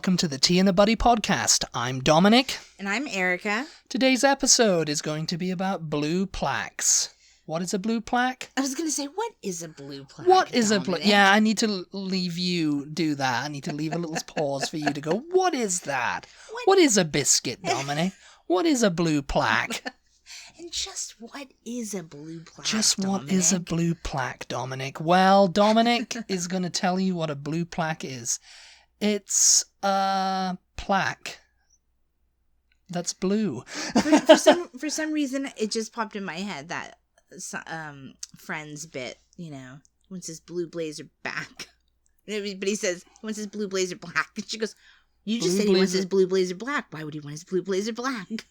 welcome to the Tea and a Butty podcast. I'm Dominic. And I'm Erica. Today's episode is going to be about blue plaques. What is a blue plaque? I was going to say, what is a blue plaque? What is a plaque? Yeah, I need to leave you do that. I need to leave a little pause for you to go, what is that? What is a biscuit, Dominic? What is a blue plaque? And just what is a blue plaque, Just what Dominic? is a blue plaque, Dominic? Well, Dominic is going to tell you what a blue plaque is. It's a plaque that's blue. For some reason, it just popped in my head that Friends bit, he wants his blue blazer back. But he says he wants his blue blazer black. And she goes, you just said he wants his blue blazer black. Why would he want his blue blazer black?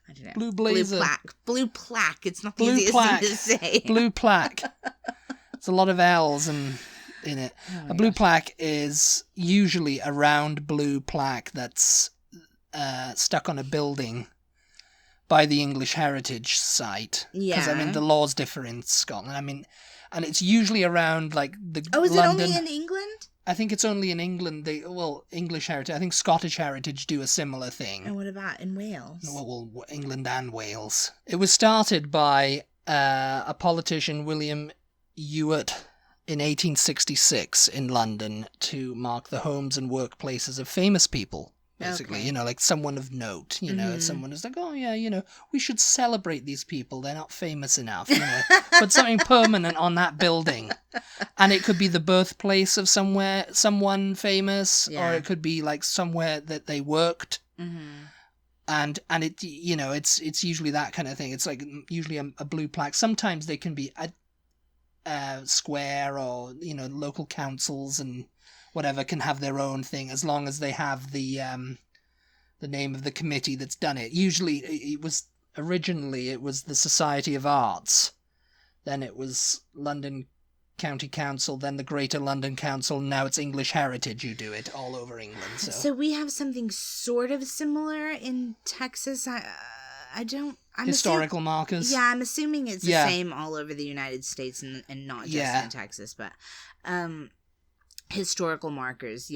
I don't know. Blue blazer. Blue plaque. It's not the Blue easiest plaque. thing to say. Blue plaque. There's a lot of L's in it. A blue plaque is usually a round blue plaque that's stuck on a building by the English Heritage Site. Yeah. Because, the laws differ in Scotland. And it's usually around, like, the Oh, is London... it only in England? I think it's only in England. English Heritage. I think Scottish Heritage do a similar thing. And what about in Wales? Well, England and Wales. It was started by a politician, William Ewart, in 1866 in London to mark the homes and workplaces of famous people. Basically, Okay. Like someone of note, someone who's like, oh yeah, we should celebrate these people. They're not famous enough, Put something permanent on that building. And it could be the birthplace of someone famous, or it could be like somewhere that they worked. Mm-hmm. And it, it's usually that kind of thing. It's like usually a blue plaque. Sometimes they can be a square, or, local councils and whatever can have their own thing, as long as they have the name of the committee that's done it. Usually originally it was the Society of Arts, then it was London County Council, then the Greater London Council, now it's English Heritage who do it all over England. So we have something sort of similar in Texas. Historical markers? Yeah, I'm assuming it's the same all over the United States and not just in Texas, but historical markers,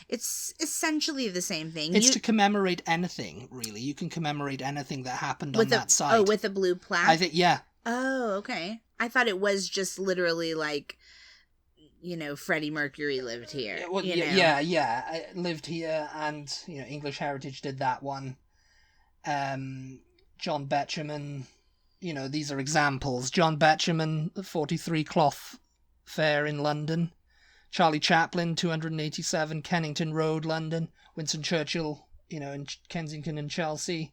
it's essentially the same thing. It's to commemorate anything, really. You can commemorate anything that happened on that site. Oh, with a blue plaque? I think, yeah. Oh, okay. I thought it was just literally like, Freddie Mercury lived here. Well, yeah. I lived here, and, English Heritage did that one. John Betjeman, these are examples. John Betjeman, the 43 Cloth Fair in London. Charlie Chaplin, 287 Kennington Road, London. Winston Churchill, in Kensington and Chelsea.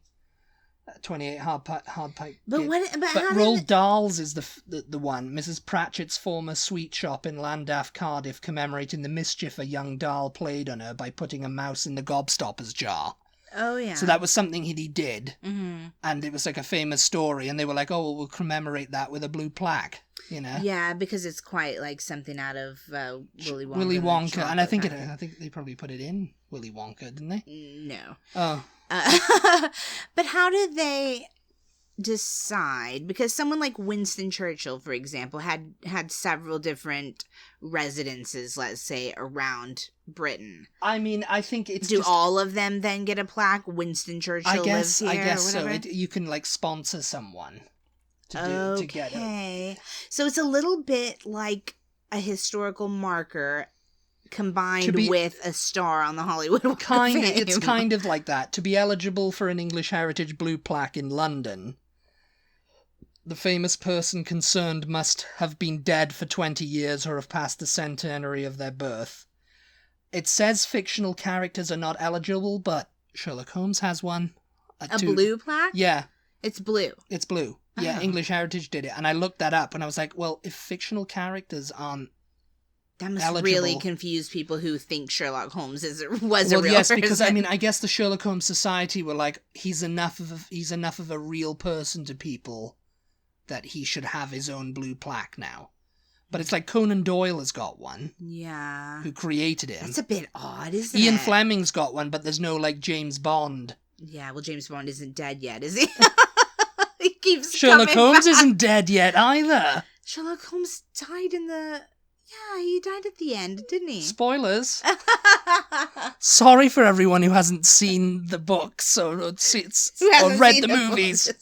28 Hardpike. But Roald Dahl's is the one. Mrs. Pratchett's former sweet shop in Llandaff, Cardiff, commemorating the mischief a young Dahl played on her by putting a mouse in the gobstoppers jar. Oh, yeah. So that was something he did. Mm-hmm. And it was like a famous story, and they were like, oh, well, we'll commemorate that with a blue plaque, Yeah, because it's quite like something out of Willy Wonka. Willy Wonka, and I think they probably put it in Willy Wonka, didn't they? No. Oh. But how did they decide? Because someone like Winston Churchill, for example, had several different residences, let's say, around Britain. I think it's Do all of them then get a plaque? Winston Churchill lives here, I guess or whatever? so. You can, like, sponsor someone to get it. Okay. So it's a little bit like a historical marker combined with a star on the Hollywood Walk of Fame. It's kind of like that. To be eligible for an English Heritage blue plaque in London, the famous person concerned must have been dead for 20 years or have passed the centenary of their birth. It says fictional characters are not eligible, but Sherlock Holmes has one. A blue plaque? Yeah. It's blue. It's blue. Yeah, Oh. English Heritage did it. And I looked that up and I was like, well, if fictional characters aren't That must eligible. Really confuse people who think Sherlock Holmes was a real yes, person. because I guess the Sherlock Holmes Society were like, he's enough of a real person to people that he should have his own blue plaque now. But it's like Conan Doyle has got one. Yeah. Who created him. That's a bit odd, isn't it? Ian Fleming's got one, but there's no, like, James Bond. Yeah, well, James Bond isn't dead yet, is he? He keeps Sherlock coming Holmes back. isn't dead yet either. Sherlock Holmes died in the Yeah, he died at the end, didn't he? Spoilers. Sorry for everyone who hasn't seen the books or read the movies.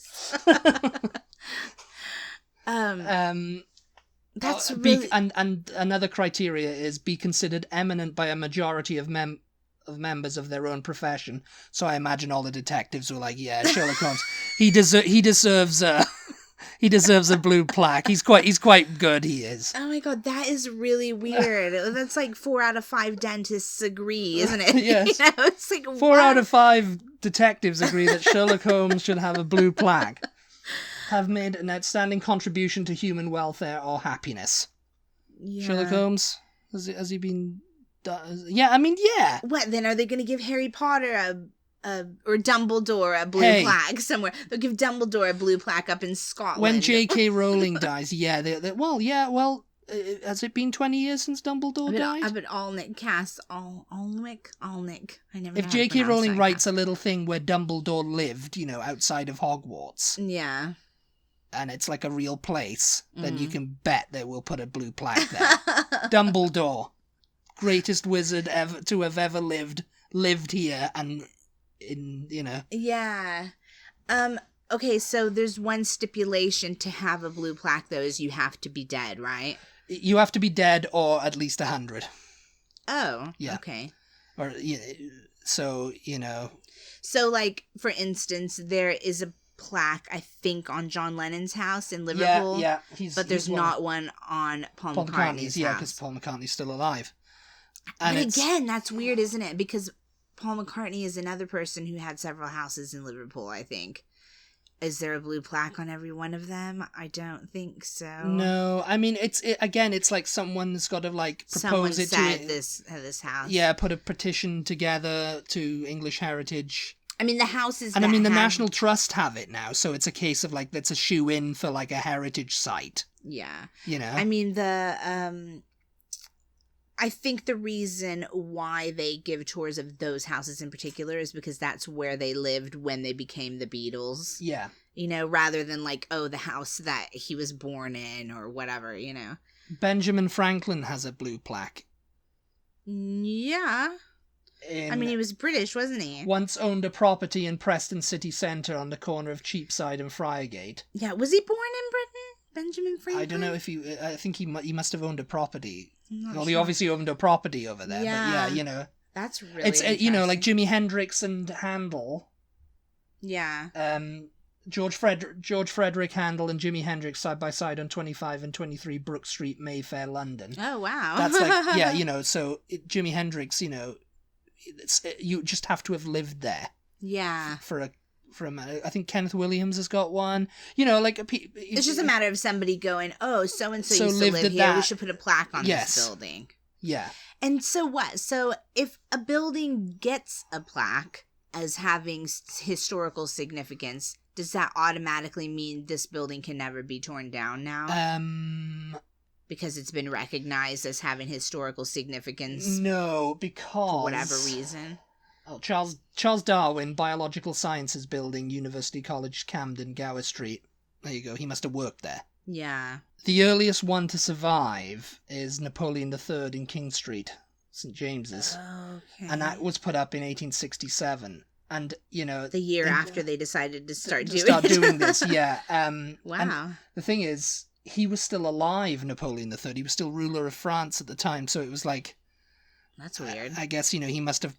That's really... and another criteria is be considered eminent by a majority of members of their own profession. So I imagine all the detectives were like, yeah, Sherlock Holmes, he deserves a blue plaque. He's quite good. He is. Oh my god, that is really weird. That's like 4 out of 5 dentists agree, isn't it? Yes. It's like 4 out of 5 detectives agree that Sherlock Holmes should have a blue plaque. Have made an outstanding contribution to human welfare or happiness. Yeah. Sherlock Holmes, has he been? Yeah, I mean, yeah. What then? Are they going to give Harry Potter or Dumbledore a blue plaque somewhere? They'll give Dumbledore a blue plaque up in Scotland. When J.K. Rowling dies, yeah, has it been 20 years since Dumbledore died? I've been Alnwick. I never. If J.K. Rowling writes a little thing where Dumbledore lived, outside of Hogwarts. Yeah. And it's like a real place, then you can bet they will put a blue plaque there. Dumbledore, greatest wizard ever to have ever lived here, and Yeah. Okay, so there's one stipulation to have a blue plaque, though, is you have to be dead, right? You have to be dead or at least 100. Oh, yeah. Okay. Or, so, So, like, for instance, there is a plaque, I think, on John Lennon's house in Liverpool. Yeah. But there's not one on Paul McCartney's house. Yeah, because Paul McCartney's still alive. And but again, that's weird, isn't it? Because Paul McCartney is another person who had several houses in Liverpool, I think. Is there a blue plaque on every one of them? I don't think so. No, I mean, it's like someone's got to, like, propose it to this house. Yeah, put a petition together to English Heritage. I mean, the houses and I mean, the National Trust have it now, so it's a case of, like, that's a shoe-in for, like, a heritage site. Yeah. I mean, I think the reason why they give tours of those houses in particular is because that's where they lived when they became the Beatles. Yeah. Rather than, like, the house that he was born in or whatever, Benjamin Franklin has a blue plaque. Yeah. I mean, he was British, wasn't he? Once owned a property in Preston city centre on the corner of Cheapside and Friargate. Yeah, was he born in Britain, Benjamin Franklin? I don't know if I think he must have owned a property. Well, he obviously owned a property over there, but yeah, That's really it's, like Jimi Hendrix and Handel. Yeah. George Frederick Handel and Jimi Hendrix side by side on 25 and 23 Brook Street, Mayfair, London. Oh, wow. That's like, yeah, so Jimi Hendrix, you just have to have lived there. Yeah. For a I think Kenneth Williams has got one. It's just a matter of somebody going, oh, so-and-so used to live here. We should put a plaque on this building. Yeah. And so what? So if a building gets a plaque as having historical significance, does that automatically mean this building can never be torn down now? Because it's been recognized as having historical significance? No, because... For whatever reason. Oh, Charles Darwin, Biological Sciences Building, University College, Camden, Gower Street. There you go, he must have worked there. Yeah. The earliest one to survive is Napoleon III in King Street, St. James's. Okay. And that was put up in 1867. And, the year after they decided to start doing this, yeah. Wow. And the thing is, he was still alive, Napoleon III. He was still ruler of France at the time, so it was like... That's weird. I guess, he must have,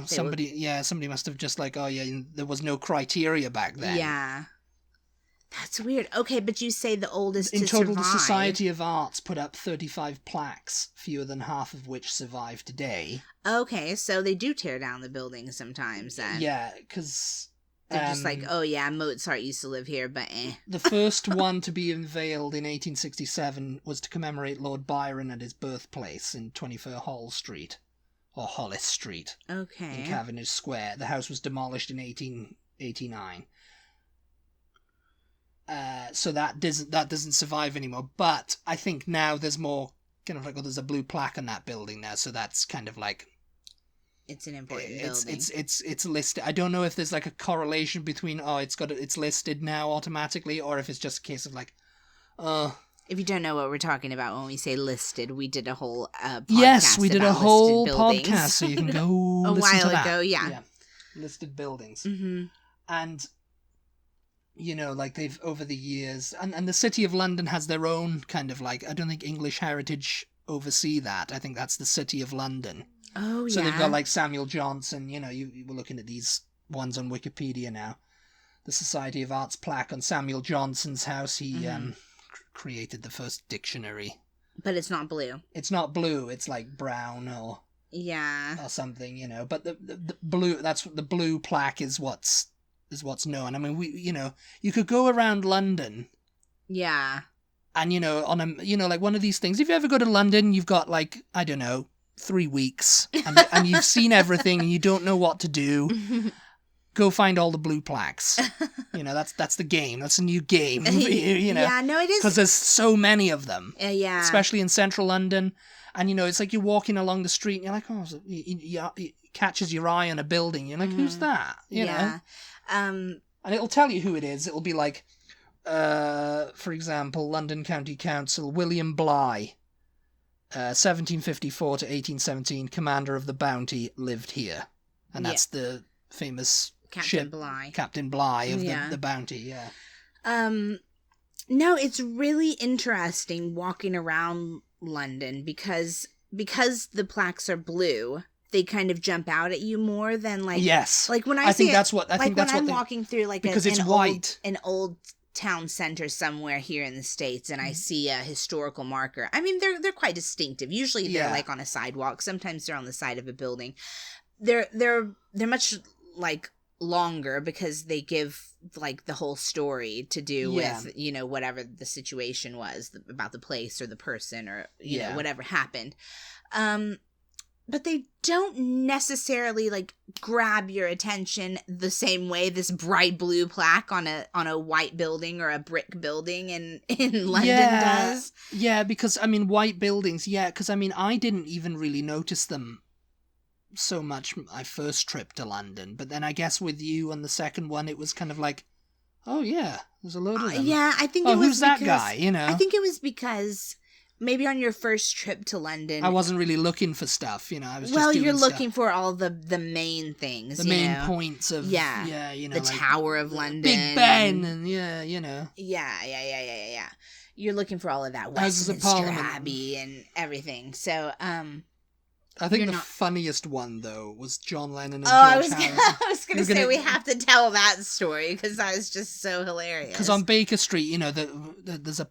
somebody must have just like, oh yeah, there was no criteria back then. Yeah. That's weird. Okay, but you say the oldest in to total, survive. The Society of Arts put up 35 plaques, fewer than half of which survive today. Okay, so they do tear down the buildings sometimes then. Yeah, because... They're just like, oh yeah, Mozart used to live here, but eh. The first one to be unveiled in 1867 was to commemorate Lord Byron at his birthplace in 24 Hall Street, or Hollis Street. Okay. In Cavendish Square. The house was demolished in 1889. So that doesn't survive anymore. But I think now there's more kind of like, there's a blue plaque on that building now, so that's kind of like... It's an important building. It's listed. I don't know if there's like a correlation between it's listed now automatically, or if it's just a case of like, If you don't know what we're talking about when we say listed, we did a whole podcast. Yes, we did a about whole listed buildings podcast, so you can go a listen while to that. ago. Yeah. Listed buildings. Mm-hmm. And, you know, like they've, over the years, and the City of London has their own kind of like, I don't think English Heritage oversee that. I think that's the City of London. Oh, yeah. So they've got like Samuel Johnson, you know, you were looking at these ones on Wikipedia now. The Society of Arts plaque on Samuel Johnson's house. He created the first dictionary. But it's not blue. It's not blue, it's like brown or something, you know. But the blue, that's the blue plaque is what's known. I mean, you could go around London. Yeah. And, you know, on a, you know, like one of these things, if you ever go to London, you've got like, I don't know, 3 weeks and you've seen everything and you don't know what to do. Go find all the blue plaques. You know, that's the game. That's a new game. You know. Yeah, no, it is. Because there's so many of them. Yeah. Especially in central London. And, you know, it's like you're walking along the street and you're like, oh, it catches your eye on a building. You're like, who's that? You know? And it'll tell you who it is. It'll be like, for example, London County Council, William Bligh, 1754 to 1817, commander of the Bounty, lived here. And that's the famous Captain Bligh. Captain Bligh of the Bounty, No, it's really interesting walking around London because the plaques are blue. They kind of jump out at you more than like like when I think that's what I'm walking through like because it's white, an old town center somewhere here in the States, and I see a historical marker. I mean, they're quite distinctive. Usually they're like on a sidewalk. Sometimes they're on the side of a building. They're much like longer because they give like the whole story to do with, you know, whatever the situation was about the place or the person or you know whatever happened. But they don't necessarily like grab your attention the same way this bright blue plaque on a white building or a brick building in London does. Yeah, because I mean white buildings, because I mean I didn't even really notice them so much my first trip to London, but then I guess with you on the second one it was kind of like, oh yeah, there's a load of them. Yeah, I think it was who's that guy, you know? I think it was because maybe on your first trip to London I wasn't really looking for stuff, you know. I was just doing you're stuff. looking for all the main things, the main points of you know, the like Tower of London, Big Ben, and you know. Yeah. You're looking for all of that Westminster Abbey and everything. So I think the funniest one, though, was John Lennon and George Harrison. I was going to say we have to tell that story because that was just so hilarious. Because on Baker Street, you know, there's a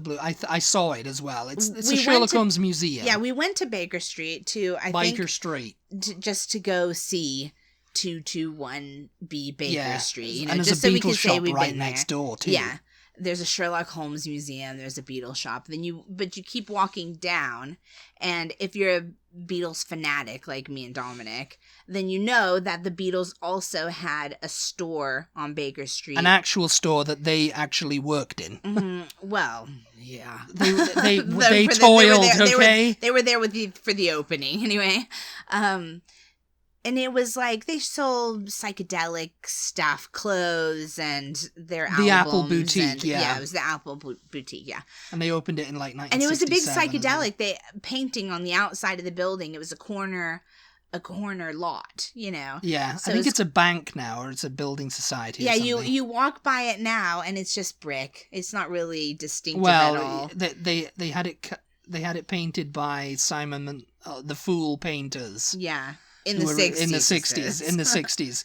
blue. I saw it as well. It's a Sherlock Holmes museum. Yeah, we went to Baker Street to Baker Street just to go see 221B Baker Street. You know, and just there's a so we can Beatles say shop we've right been next there. door too. Yeah. There's a Sherlock Holmes museum, there's a Beatles shop. But you keep walking down, and if you're a Beatles fanatic like me and Dominic, then you know that the Beatles also had a store on Baker Street. An actual store that they actually worked in. Mm-hmm. Well, yeah. They toiled, okay? They were there for the opening, anyway. And it was like they sold psychedelic stuff, clothes, and their albums. The Apple Boutique, Yeah, it was the Apple Boutique, yeah. And they opened it in like 1967. And it was a big psychedelic. They painting on the outside of the building. It was a corner lot, you know. Yeah, so I think it's a bank now, or it's a building society. Yeah, or something. you walk by it now, and it's just brick. It's not really distinctive at all. They had it painted by Simon and the Fool painters. Yeah. In the 60s.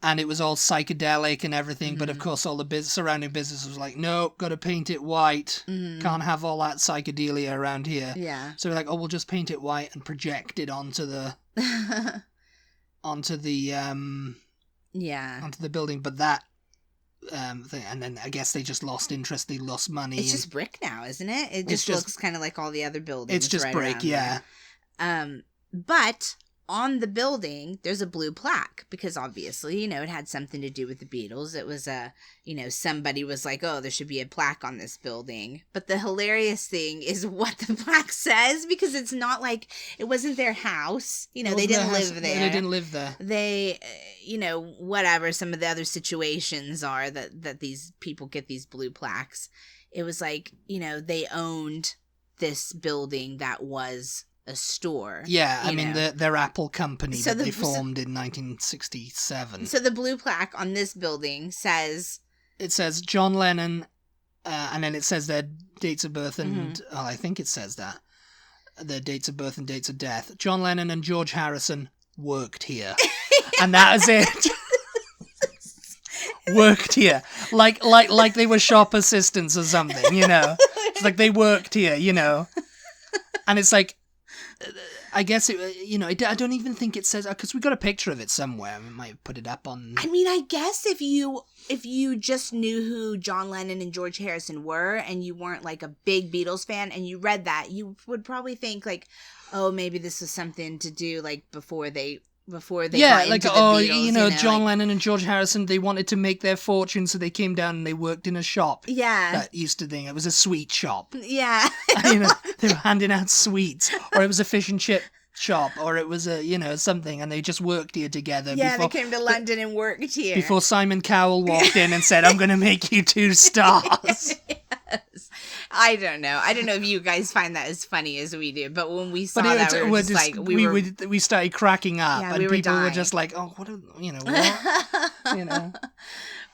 And it was all psychedelic and everything, but of course all the surrounding business was like, no, got to paint it white. Can't have all that psychedelia around here. Yeah. So we're like, we'll just paint it white and project it onto the onto the building. But that thing, and then I guess they just lost interest. They lost money. It's just brick now, isn't it? It just looks kind of like all the other buildings. It's just brick, there. But on the building, there's a blue plaque because obviously, you know, it had something to do with the Beatles. It was somebody was like, oh, there should be a plaque on this building. But the hilarious thing is what the plaque says, because it's not like, it wasn't their house. You know, they didn't live there. They didn't live there. They, you know, whatever some of the other situations are that these people get these blue plaques. it was like, they owned this building that was a store. Yeah, I mean, their Apple company So that they formed in 1967. So the blue plaque on this building says... It says John Lennon, and then it says their dates of birth and... Oh, I think it says that. Their dates of birth and dates of death. John Lennon and George Harrison worked here. And that is it. Worked here. Like they were shop assistants or something, It's like they worked here, And it's like... I guess I don't even think it says, because we got a picture of it somewhere. We might put it up on. I mean, I guess if you just knew who John Lennon and George Harrison were, and you weren't like a big Beatles fan, and you read that, you would probably think like, oh, maybe this was something to do like before they got like into the Beatles, John Lennon and George Harrison, they wanted to make their fortune, so they came down and they worked in a shop. Yeah, that used to thing. It was a sweet shop. Yeah, they were handing out sweets, or it was a fish and chip shop, or it was a something, and they just worked here together. Yeah, they came to London and worked here before Simon Cowell walked in and said, "I'm going to make you 2 stars." Yes. I don't know if you guys find that as funny as we do, but when we saw that, we started cracking up, yeah, and people were just like, "Oh, what?"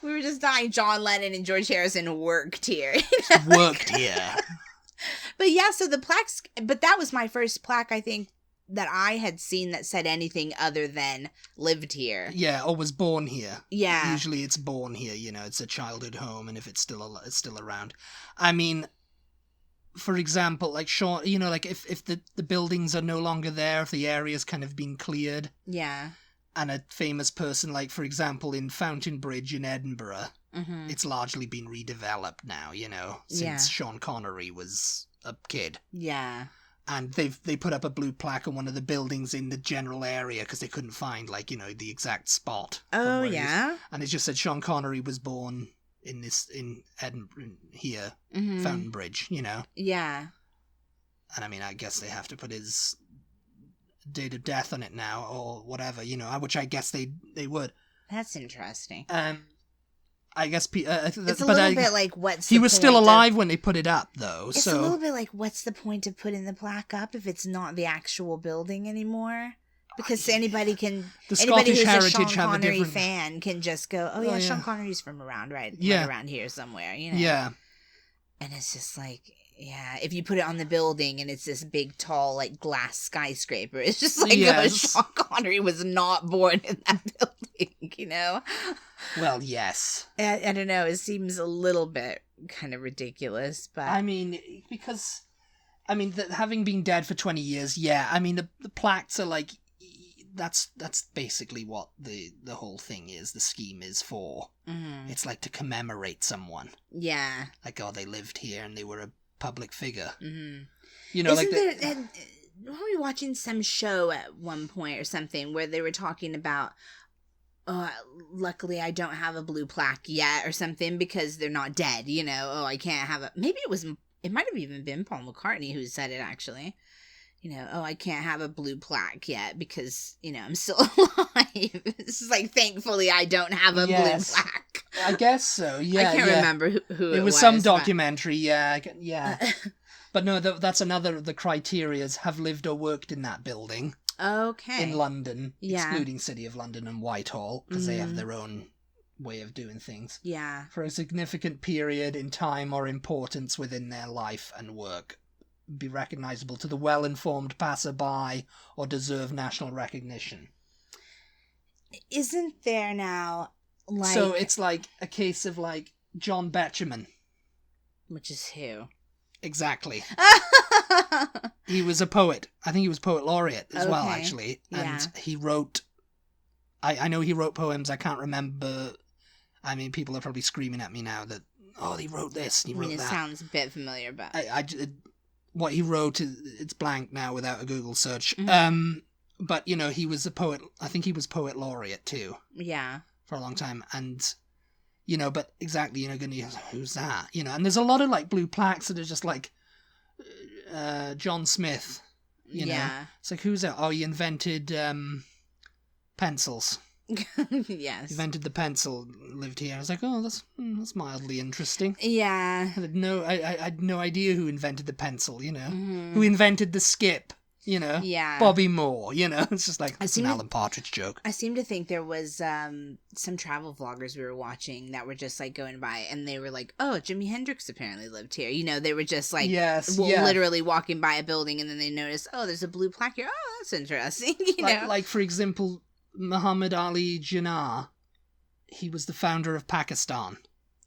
We were just dying. John Lennon and George Harrison worked here. Worked here. But yeah, so the plaques. But that was my first plaque, I think, that I had seen that said anything other than lived here. Yeah, or was born here. Yeah. Usually it's born here, it's a childhood home, and if it's still around. I mean, for example, like Sean, like if the buildings are no longer there, if the area's kind of been cleared. Yeah. And a famous person, like for example in Fountain Bridge in Edinburgh, it's largely been redeveloped now, since Sean Connery was a kid. Yeah. And they put up a blue plaque on one of the buildings in the general area because they couldn't find the exact spot. Oh yeah. And it just said Sean Connery was born in Edinburgh here, Fountain Bridge. Yeah. And I mean, I guess they have to put his date of death on it now or whatever. Which I guess they would. That's interesting. I guess it's a little bit like he was still alive when they put it up, though. It's a little bit like, what's the point of putting the plaque up if it's not the actual building anymore? Because anybody who's a Sean Connery fan can just go, oh yeah, Sean Connery's from around right around here somewhere, Yeah. And it's just like, yeah, if you put it on the building and it's this big, tall, like glass skyscraper, it's just like, Sean Connery was not born in that building, Well, yes. I don't know. It seems a little bit kind of ridiculous, but I mean, because having been dead for 20 years, the plaques are like that's basically what the whole thing is. The scheme is for. Mm-hmm. It's like to commemorate someone. Yeah. Like, oh, they lived here and they were a public figure. Mm-hmm. Weren't we watching some show at one point or something where they were talking about, luckily I don't have a blue plaque yet or something because they're not dead, I can't have maybe it might have even been Paul McCartney who said it actually, I can't have a blue plaque yet because, I'm still alive. It's just like, thankfully I don't have a blue plaque. I guess so, yeah. I can't remember who it was. Some documentary, yeah. But no, that's another of the criterias, have lived or worked in that building. Okay. In London, excluding City of London and Whitehall, because they have their own way of doing things. Yeah. For a significant period in time or importance within their life and work. Be recognisable to the well-informed passerby or deserve national recognition. Isn't there now, like... So it's like a case of like John Betjeman. Which is who? Exactly. He was a poet. I think he was poet laureate as well, actually. And he wrote... I know he wrote poems. I can't remember... I mean, people are probably screaming at me now that, he wrote this, he wrote that. It sounds a bit familiar, but... What he wrote, it's blank now without a Google search. Mm-hmm. But, he was a poet. I think he was poet laureate, too. Yeah. For a long time. And, but exactly, who's that? And there's a lot of, like, blue plaques that are just, like, John Smith, Yeah. It's like, who's that? Oh, he invented pencils. Yes. Invented the pencil, lived here. I was like, oh, that's mildly interesting. Yeah. I had no idea who invented the pencil, Mm-hmm. who invented the skip, Yeah. Bobby Moore, It's just like, it's an seem to- Alan Partridge joke. I seem to think there was some travel vloggers we were watching that were just like going by, and they were like, "Oh, Jimi Hendrix apparently lived here." They were just like, Yes, literally walking by a building, and then they noticed, "Oh, there's a blue plaque here. Oh, that's interesting." Like for example, Muhammad Ali Jinnah, he was the founder of Pakistan.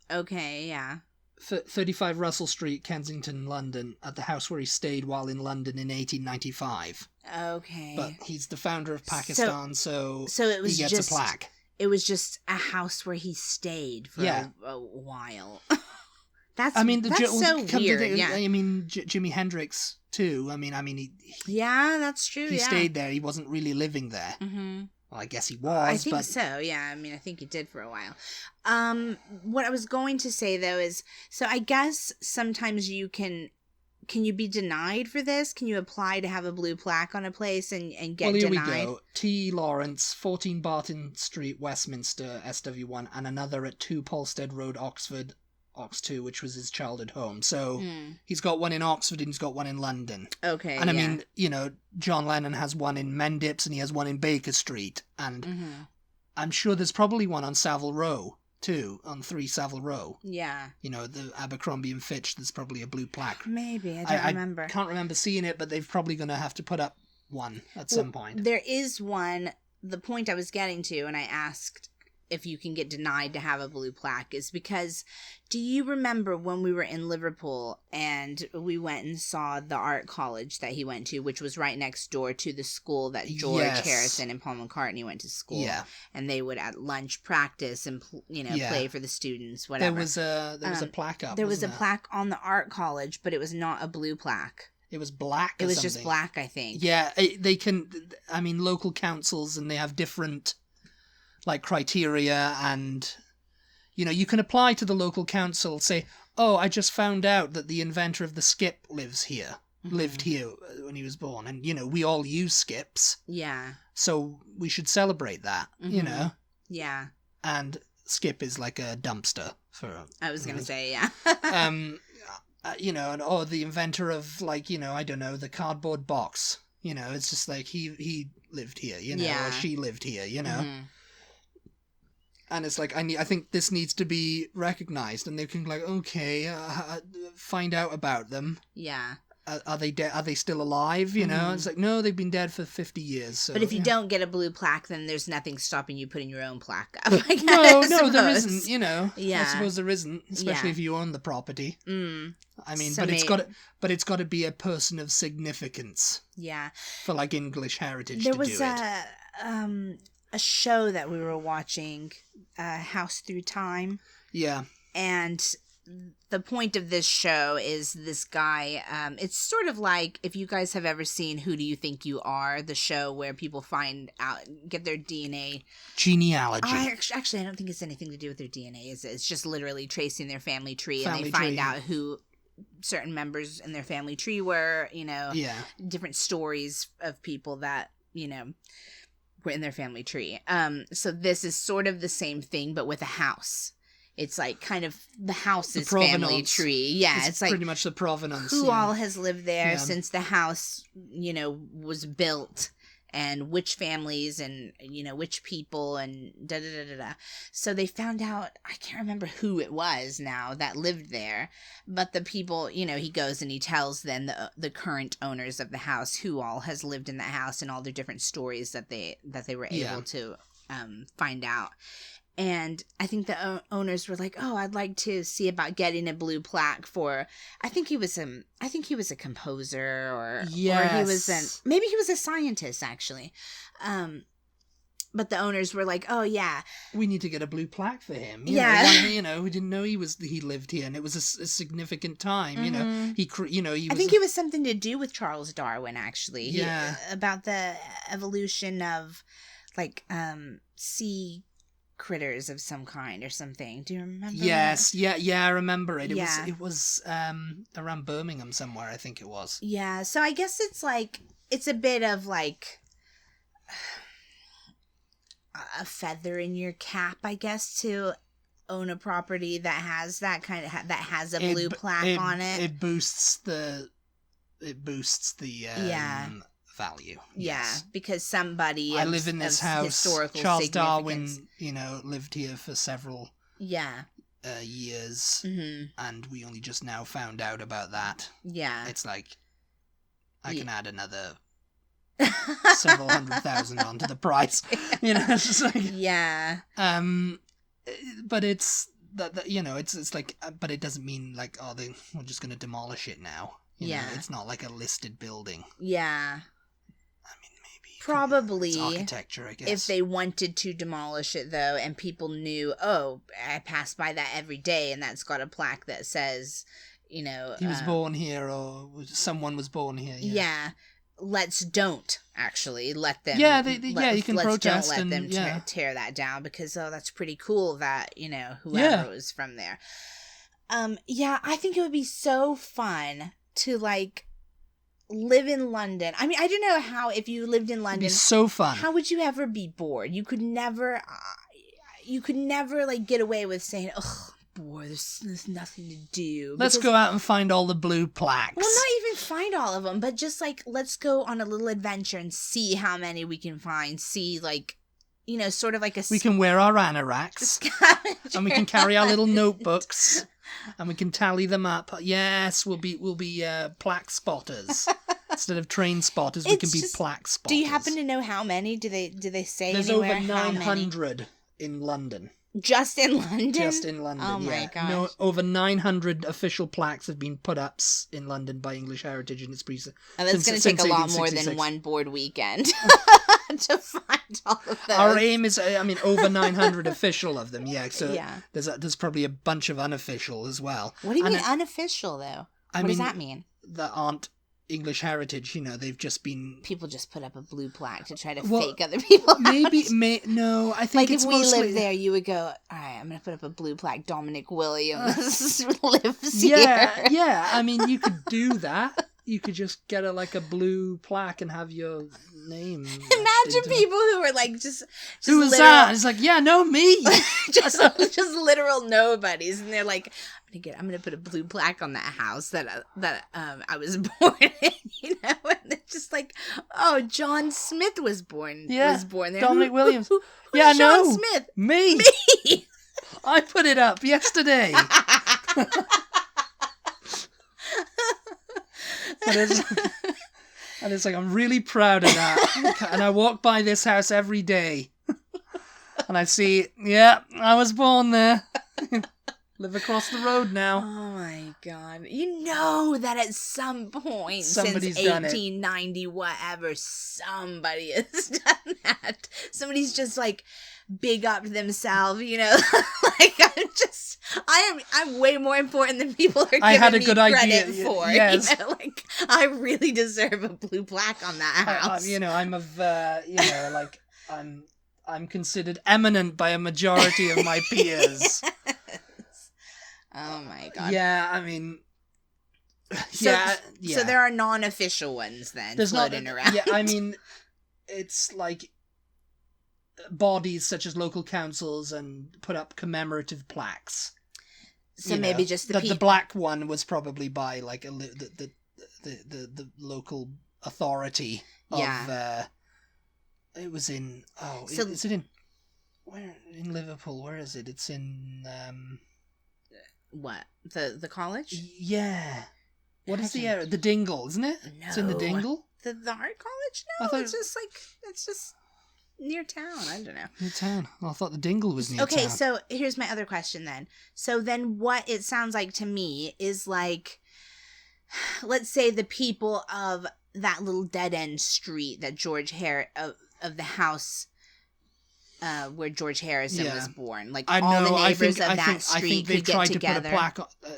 Okay, yeah. 35 Russell Street, Kensington, London, at the house where he stayed while in London in 1895. Okay. But he's the founder of Pakistan, so it was he gets a plaque. It was just a house where he stayed for a while. That's so weird. Yeah. I mean, Jimi Hendrix too. I mean, yeah, that's true. He stayed there. He wasn't really living there. Mm-hmm. Well, I guess he was. I think so. Yeah. I mean, I think he did for a while. What I was going to say though is, so I guess sometimes you can you be denied for this? Can you apply to have a blue plaque on a place and get denied? Well, here we go. T. Lawrence, 14 Barton Street, Westminster, SW1, and another at 2 Polstead Road, Oxford, Ox2, which was his childhood home. So he's got one in Oxford and he's got one in London. Okay. And I mean, John Lennon has one in Mendips and he has one in Baker Street. And I'm sure there's probably one on Savile Row, too, on 3 Savile Row. Yeah. The Abercrombie and Fitch, there's probably a blue plaque. Maybe, I don't remember. I can't remember seeing it, but they're probably going to have to put up one at some point. There is one, the point I was getting to, and I asked if you can get denied to have a blue plaque, is because, do you remember when we were in Liverpool and we went and saw the art college that he went to, which was right next door to the school that George Harrison and Paul McCartney went to school? Yeah. And they would at lunch practice and play for the students, whatever. There was a plaque up. There was a plaque on the art college, but it was not a blue plaque. It was black. It was just black, I think. Yeah, they can. I mean, local councils and they have different criteria, and you can apply to the local council, say, oh, I just found out that the inventor of the skip lived here when he was born, and we all use skips, so we should celebrate that. Yeah. And skip is like a dumpster for I was gonna say, yeah. and the inventor of I don't know, the cardboard box, it's just like he lived here, or she lived here, And it's like, I think this needs to be recognized, and they can okay, find out about them. Yeah. Are they dead? Are they still alive? It's like, no, they've been dead for 50 years. So, but if you don't get a blue plaque, then there's nothing stopping you putting your own plaque up. No, there isn't. Yeah. I suppose there isn't, especially if you own the property. I mean, so but it's got to be a person of significance. Yeah. For English heritage there to was do it. A show that we were watching, House Through Time. Yeah. And the point of this show is this guy, it's sort of like, if you guys have ever seen Who Do You Think You Are, the show where people get their DNA. Genealogy. Actually, I don't think it's anything to do with their DNA. It's just literally tracing their family tree, and they find out who certain members in their family tree were, different stories of people that, were in their family tree. So this is sort of the same thing, but with a house. It's kind of the house's family tree. Yeah, it's pretty much the provenance. Who all has lived there since the house, was built, and which families and, which people and da-da-da-da-da. So they found out, I can't remember who it was now that lived there, but the people, he goes and he tells then the current owners of the house who all has lived in that house and all their different stories that they were able to find out. And I think the owners were like, "Oh, I'd like to see about getting a blue plaque for." I think he was a composer, or he was maybe he was a scientist actually. But the owners were like, "Oh yeah, we need to get a blue plaque for him." We didn't know he lived here, and it was a significant time. He I think it was something to do with Charles Darwin actually. About the evolution of sea critters of some kind or something. Do you remember? Yes, that? I remember it. It was around Birmingham somewhere, I think it was. Yeah, so I guess it's a bit of a feather in your cap, I guess, to own a property that has that kind of that has a blue plaque on it. It boosts the yeah. value. Yeah, yes. Because somebody I live in this house. Historical Charles Darwin, lived here for several years, and we only just now found out about that. Yeah, it's like I can add another several $100,000 onto the price. It's just like but it's that it's like, but it doesn't mean like, we're just going to demolish it now. You know, it's not like a listed building. Yeah. I mean, maybe. Probably. It's architecture, I guess. If they wanted to demolish it, though, and people knew, oh, I pass by that every day, and that's got a plaque that says, he was born here, or someone was born here. Yeah. Don't actually let them. Yeah, you can protest. Don't let them tear that down, because that's pretty cool that whoever was from there. I think it would be so fun to like live in London. I mean, I don't know how, if you lived in London, it'd be so fun. How would you ever be bored? You could never like get away with saying, "Ugh, boy, there's nothing to do." Let's go out and find all the blue plaques. Well, not even find all of them, but just like, let's go on a little adventure and see how many we can find. See, like, sort of like a... We can wear our anoraks, and we can carry our little notebooks, and we can tally them up. Yes, we'll be plaque spotters. Instead of train spotters, we can be plaque spotters. Do you happen to know how many? Do they say There's anywhere over 900 in London. Just in London? Just in London, oh my gosh. No, over 900 official plaques have been put up in London by English Heritage and its priests. And that's going to take a lot more than one board weekend to find all of those. Our aim is, over 900 official of them, so there's probably a bunch of unofficial as well. What do you mean unofficial, though? What does that mean? That aren't English Heritage, they've just been... People just put up a blue plaque to try to fake other people out. No, I think like it's if we lived there, you would go, all right, I'm going to put up a blue plaque, Dominic Williams lives here. Yeah, I mean, you could do that. You could just get a blue plaque and have your name. Imagine people who were like just who was literal, that? It's like, no, me. just literal nobodies, and they're like, I'm gonna put a blue plaque on that house that I was born in, and it's just like, oh, John Smith was born there. Dominic Williams. Who's John Smith? Me. I put it up yesterday. And it's like, I'm really proud of that. And I walk by this house every day. And I see, I was born there. Live across the road now. Oh my God. You know that at some point somebody's since 1890, whatever, somebody has done that. Somebody's just like big up themselves, like I'm way more important than people are giving me credit for. Yes. Like I really deserve a blue plaque on that house. I'm considered eminent by a majority of my peers. Oh my God. Yeah, I mean... So there are non-official ones then floating around. Yeah, I mean, it's like bodies such as local councils and put up commemorative plaques. So maybe just the black one was probably by like the local authority of... it was in... Oh, is it in... Where? In Liverpool. Where is it? It's in... What? The college? Yeah. What is the area? The Dingle, isn't it? No. It's in the Dingle? The art college? No, it's just near town. I don't know. Near town. Well, I thought the Dingle was near town. Okay, so here's my other question then. So then what it sounds like to me is like, let's say the people of that little dead-end street that of the house... where George Harrison was born, like all the neighbors of that street could get together.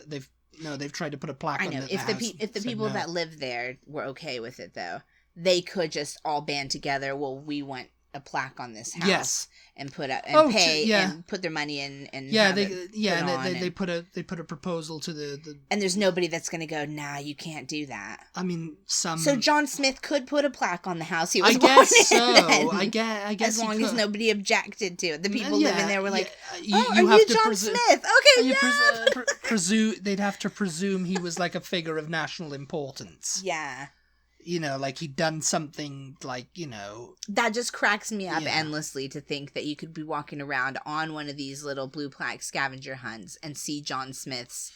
They've tried to put a plaque. I know. If the people that live there were okay with it, though, they could just all band together. Well, we want a plaque on this house. Yes. And put up and pay yeah. and put their money in and they put a proposal to the and there's nobody that's going to go, nah, you can't do that. I mean, so John Smith could put a plaque on the house he was I born guess in. So I guess as long as nobody objected to it. The people Yeah, living there were like, you are have you to John Smith? Okay, yeah. Presume they'd have to presume he was like a figure of national importance. Yeah. You know, like he'd done something like, you know... That just cracks me up endlessly to think that you could be walking around on one of these little blue plaque scavenger hunts and see John Smith's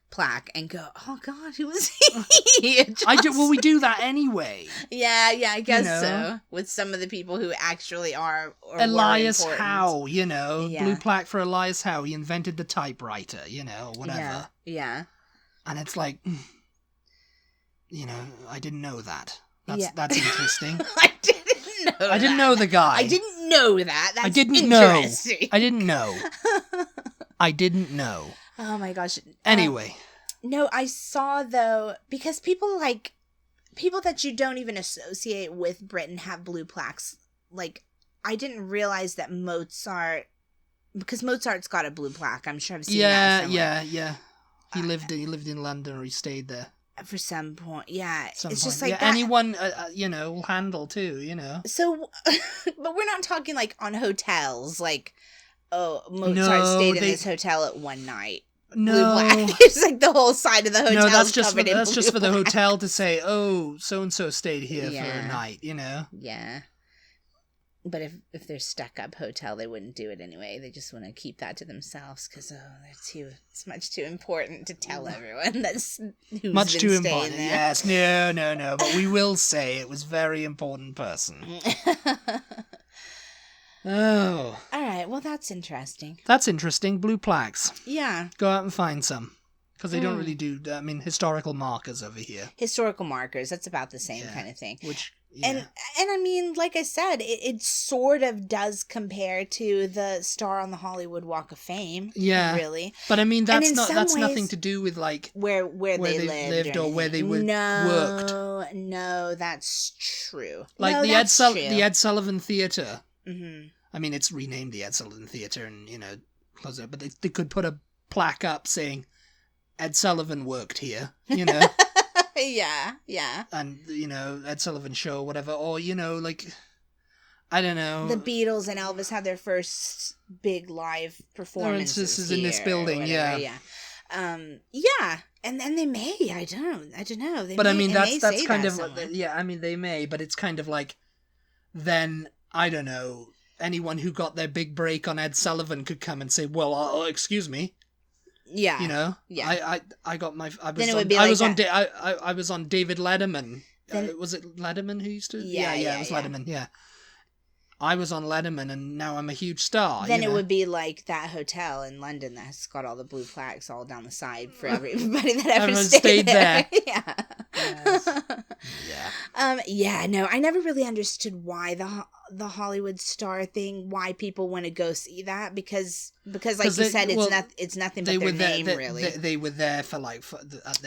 plaque and go, oh God, who was he? Well, we do that anyway. Yeah, I guess so. With some of the people who actually are or Elias were important. Howe, you know. Yeah. Blue plaque for Elias Howe. He invented the typewriter, you know, whatever. Yeah. And it's like... You know, I didn't know that. That's interesting. I didn't know the guy. I didn't know that. That's I didn't interesting. know. I didn't know. I didn't know. Oh my gosh. Anyway. No, I saw though, because people that you don't even associate with Britain have blue plaques. Like, I didn't realize that because Mozart's got a blue plaque. I'm sure I've seen that somewhere. Yeah. He lived in London, or he stayed there. For some point, yeah. Just like that. Anyone, you know, will handle too, you know. So, but we're not talking like on hotels, like, oh, Mozart stayed in this hotel at one night. No, blue black. It's like the whole side of the hotel. No, that's just for the hotel to say, oh, so and so stayed here for a night, you know. Yeah. But if they're stuck up hotel, they wouldn't do it anyway. They just want to keep that to themselves because it's much too important to tell everyone that's who's much been too staying important. there. Yes, no. But we will say it was very important person. Oh. All right. Well, that's interesting. That's interesting. Blue plaques. Yeah. Go out and find some. Because they don't really do, historical markers over here. Historical markers. That's about the same kind of thing. Which... Yeah. And I mean, like I said, it sort of does compare to the star on the Hollywood Walk of Fame. Yeah, really. But I mean, that's ways, nothing to do with like where they lived or where they worked. No, that's true. Like no, the Ed Sullivan Theatre. Mm-hmm. I mean, it's renamed the Ed Sullivan Theatre, and close it. But they could put a plaque up saying Ed Sullivan worked here. You know. Yeah. And, Ed Sullivan Show or whatever. Or, like, I don't know. The Beatles and Elvis had their first big live performances here, in this building, yeah. Yeah. And then they may, I don't know. But I mean, that's kind of, they may, but it's kind of like, then, I don't know, anyone who got their big break on Ed Sullivan could come and say, well, excuse me. Yeah. Yeah. I got my. I was on David Letterman. Was it Letterman who used to? Yeah, it was Letterman. Yeah. I was on Letterman, and now I'm a huge star. Then it would be like that hotel in London that's got all the blue plaques all down the side for everybody that ever stayed there. Yeah. Yes. Yeah. No, I never really understood why the Hollywood star thing, why people want to go see that, because like you said, it's nothing but their name, really. They were there for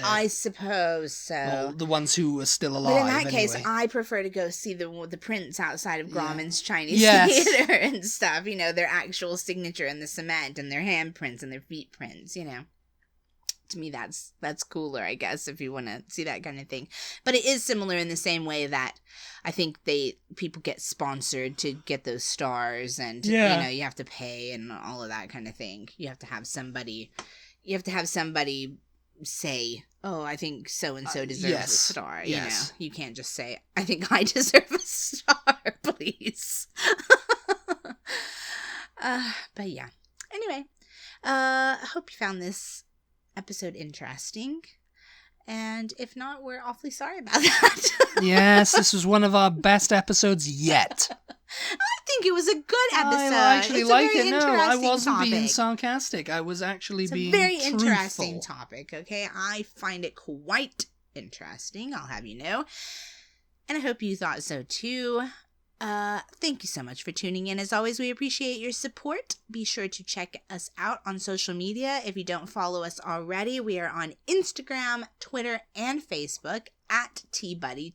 I suppose so. Well, the ones who were still alive. But in that case, I prefer to go see the prints outside of Grauman's Chinese Theater and stuff. Their actual signature in the cement and their handprints and their feet prints. To me, that's cooler, I guess, if you want to see that kind of thing. But it is similar in the same way that I think people get sponsored to get those stars, and you have to pay and all of that kind of thing. You have to have somebody say, "Oh, I think so and so deserves a star." You can't just say, "I think I deserve a star, please." But yeah. Anyway, I hope you found this episode interesting, and if not, we're awfully sorry about that. Yes, this was one of our best episodes yet. I think it was a good episode. I actually like it. No, I wasn't topic. being sarcastic. I was actually being very truthful. Interesting topic. Okay, I find it quite interesting, I'll have you know, and I hope you thought so too. Thank you so much for tuning in. As always, we appreciate your support. Be sure to check us out on social media. If you don't follow us already, we are on Instagram, Twitter, and Facebook at TButty,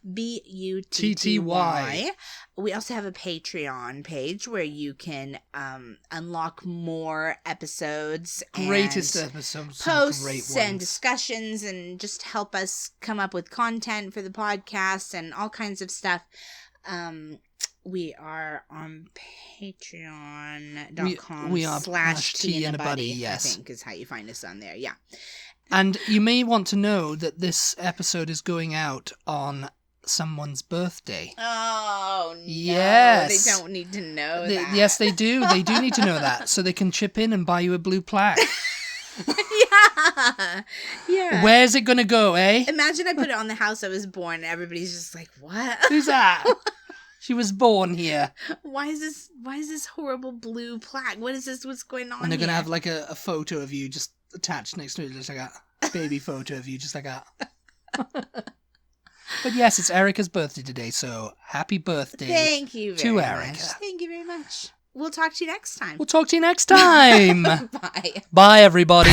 TEABUTTY. We also have a Patreon page where you can unlock more episodes, Greatest and episodes, posts great ones. and discussions, and just help us come up with content for the podcast and all kinds of stuff. We are on patreon.com we are /tea&a-buddy, yes. I think is how you find us on there. Yeah. And you may want to know that this episode is going out on someone's birthday. Oh, no. Yes. They don't need to know that. Yes, they do. They do need to know that, so they can chip in and buy you a blue plaque. Yeah. Where's it going to go, eh? Imagine I put it on the house I was born and everybody's just like, what? Who's that? She was born here. Why is this horrible blue plaque? What is this? What's going on? And they're here? going to have like a photo of you just attached next to it, just like a baby photo of you, just like that. But yes, it's Erica's birthday today, so happy birthday. Thank you very to much. Erica. Thank you very much. We'll talk to you next time. We'll talk to you next time. Bye. Bye, everybody.